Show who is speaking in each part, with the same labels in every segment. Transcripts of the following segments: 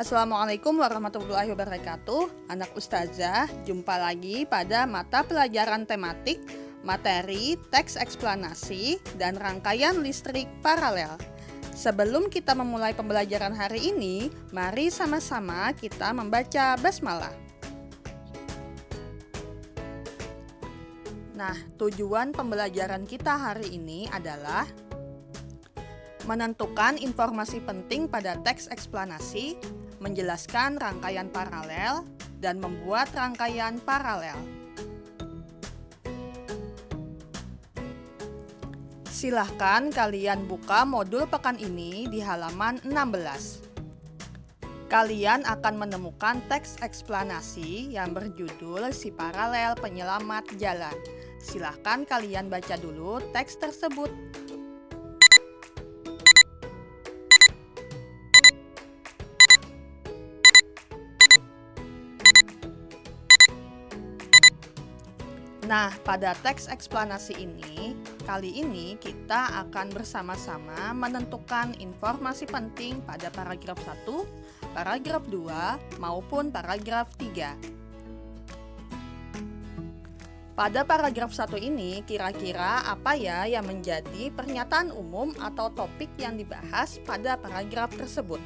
Speaker 1: Assalamualaikum warahmatullahi wabarakatuh. Anak Ustazah, jumpa lagi pada mata pelajaran tematik, materi, teks eksplanasi, dan rangkaian listrik paralel. Sebelum kita memulai pembelajaran hari ini, mari sama-sama kita membaca basmalah. Nah, tujuan pembelajaran kita hari ini adalah menentukan informasi penting pada teks eksplanasi, menjelaskan rangkaian paralel, dan membuat rangkaian paralel. Silahkan kalian buka modul pekan ini di halaman 16. Kalian akan menemukan teks eksplanasi yang berjudul Si Paralel Penyelamat Jalan. Silahkan kalian baca dulu teks tersebut. Nah, pada teks eksplanasi ini, kali ini kita akan bersama-sama menentukan informasi penting pada paragraf 1, paragraf 2, maupun paragraf 3. Pada paragraf 1 ini, kira-kira apa ya yang menjadi pernyataan umum atau topik yang dibahas pada paragraf tersebut?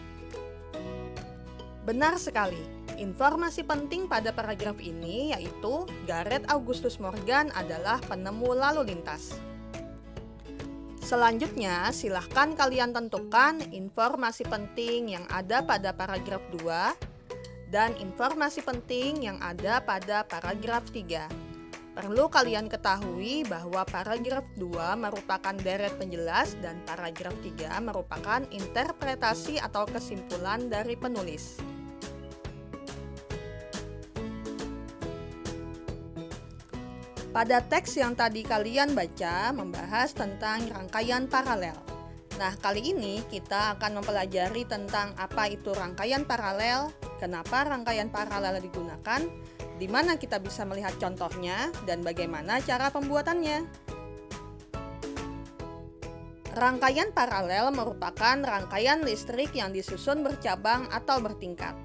Speaker 1: Benar sekali. Informasi penting pada paragraf ini yaitu Gareth Augustus Morgan adalah penemu lalu lintas. Selanjutnya, silahkan kalian tentukan informasi penting yang ada pada paragraf 2 dan informasi penting yang ada pada paragraf 3. Perlu kalian ketahui bahwa paragraf 2 merupakan deret penjelas dan paragraf 3 merupakan interpretasi atau kesimpulan dari penulis. Pada teks yang tadi kalian baca membahas tentang rangkaian paralel. Nah, kali ini kita akan mempelajari tentang apa itu rangkaian paralel, kenapa rangkaian paralel digunakan, di mana kita bisa melihat contohnya, dan bagaimana cara pembuatannya. Rangkaian paralel merupakan rangkaian listrik yang disusun bercabang atau bertingkat.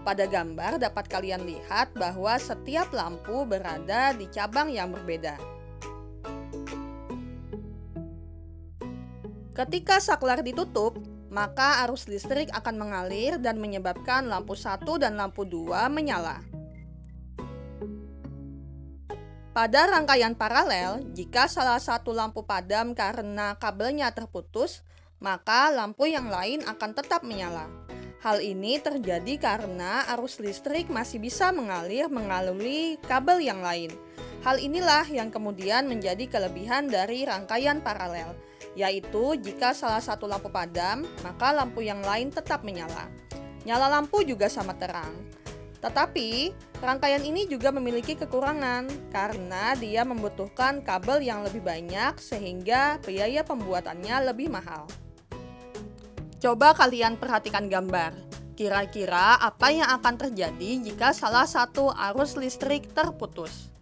Speaker 1: Pada gambar dapat kalian lihat bahwa setiap lampu berada di cabang yang berbeda. Ketika saklar ditutup, maka arus listrik akan mengalir dan menyebabkan lampu 1 dan lampu 2 menyala. Pada rangkaian paralel, jika salah satu lampu padam karena kabelnya terputus, maka lampu yang lain akan tetap menyala. Hal ini terjadi karena arus listrik masih bisa mengalir melalui kabel yang lain. Hal inilah yang kemudian menjadi kelebihan dari rangkaian paralel, yaitu jika salah satu lampu padam, maka lampu yang lain tetap menyala. Nyala lampu juga sama terang. Tetapi, rangkaian ini juga memiliki kekurangan karena dia membutuhkan kabel yang lebih banyak sehingga biaya pembuatannya lebih mahal. Coba kalian perhatikan gambar. Kira-kira apa yang akan terjadi jika salah satu arus listrik terputus?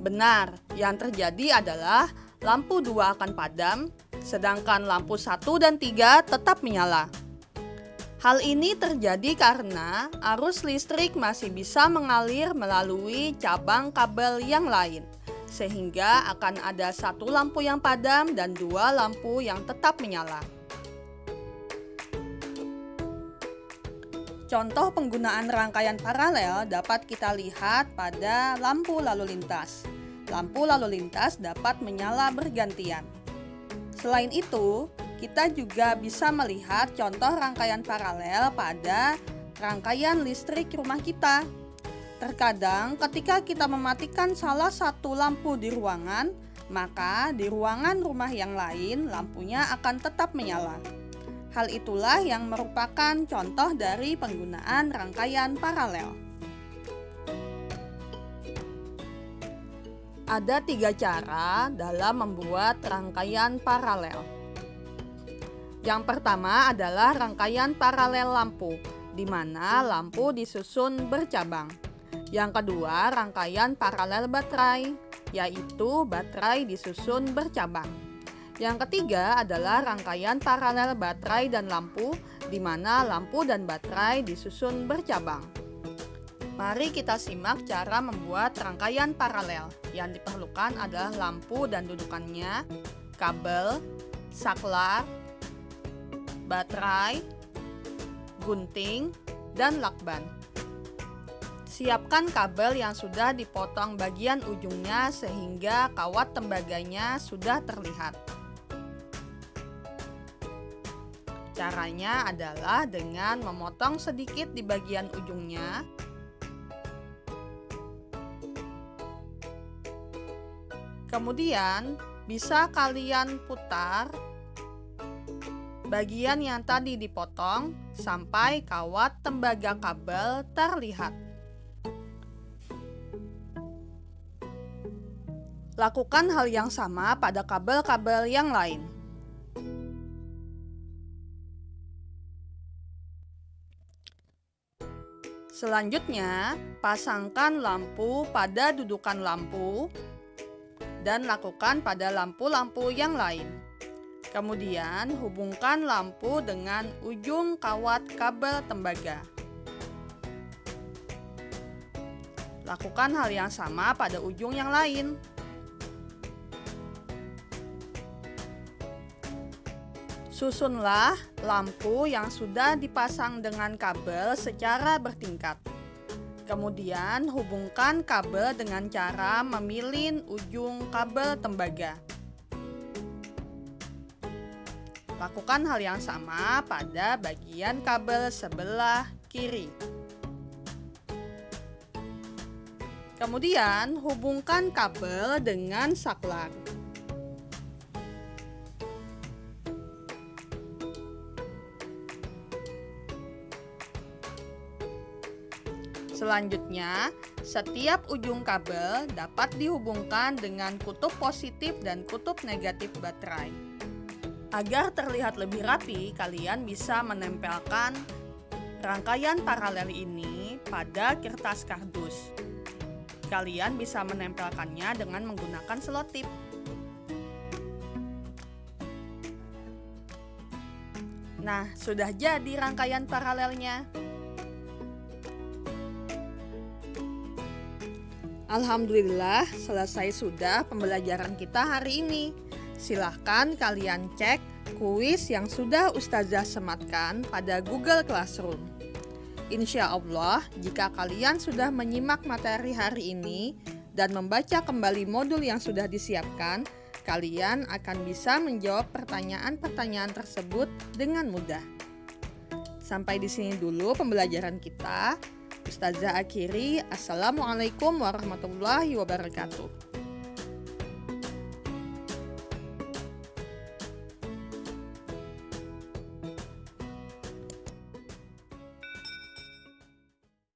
Speaker 1: Benar, yang terjadi adalah lampu 2 akan padam, sedangkan lampu 1 dan 3 tetap menyala. Hal ini terjadi karena arus listrik masih bisa mengalir melalui cabang kabel yang lain, sehingga akan ada satu lampu yang padam dan 2 lampu yang tetap menyala. Contoh penggunaan rangkaian paralel dapat kita lihat pada lampu lalu lintas. Lampu lalu lintas dapat menyala bergantian. Selain itu, kita juga bisa melihat contoh rangkaian paralel pada rangkaian listrik rumah kita. Terkadang ketika kita mematikan salah satu lampu di ruangan, maka di ruangan rumah yang lain lampunya akan tetap menyala. Hal itulah yang merupakan contoh dari penggunaan rangkaian paralel. Ada 3 cara dalam membuat rangkaian paralel. Yang pertama adalah rangkaian paralel lampu, di mana lampu disusun bercabang. Yang kedua, rangkaian paralel baterai, yaitu baterai disusun bercabang. Yang ketiga adalah rangkaian paralel baterai dan lampu, di mana lampu dan baterai disusun bercabang. Mari kita simak cara membuat rangkaian paralel. Yang diperlukan adalah lampu dan dudukannya, kabel, saklar, baterai, gunting, dan lakban. Siapkan kabel yang sudah dipotong bagian ujungnya sehingga kawat tembaganya sudah terlihat. Caranya adalah dengan memotong sedikit di bagian ujungnya. Kemudian bisa kalian putar bagian yang tadi dipotong sampai kawat tembaga kabel terlihat. Lakukan hal yang sama pada kabel-kabel yang lain. Selanjutnya, pasangkan lampu pada dudukan lampu dan lakukan pada lampu-lampu yang lain. Kemudian, hubungkan lampu dengan ujung kawat kabel tembaga. Lakukan hal yang sama pada ujung yang lain. Susunlah lampu yang sudah dipasang dengan kabel secara bertingkat. Kemudian hubungkan kabel dengan cara memilin ujung kabel tembaga. Lakukan hal yang sama pada bagian kabel sebelah kiri. Kemudian hubungkan kabel dengan saklar. Selanjutnya, setiap ujung kabel dapat dihubungkan dengan kutub positif dan kutub negatif baterai. Agar terlihat lebih rapi, kalian bisa menempelkan rangkaian paralel ini pada kertas kardus. Kalian bisa menempelkannya dengan menggunakan selotip. Nah, sudah jadi rangkaian paralelnya. Alhamdulillah, selesai sudah pembelajaran kita hari ini. Silahkan kalian cek kuis yang sudah Ustazah sematkan pada Google Classroom. Insya Allah, jika kalian sudah menyimak materi hari ini dan membaca kembali modul yang sudah disiapkan, kalian akan bisa menjawab pertanyaan-pertanyaan tersebut dengan mudah. Sampai di sini dulu pembelajaran kita. Ustazah akhiri, Assalamualaikum warahmatullahi wabarakatuh.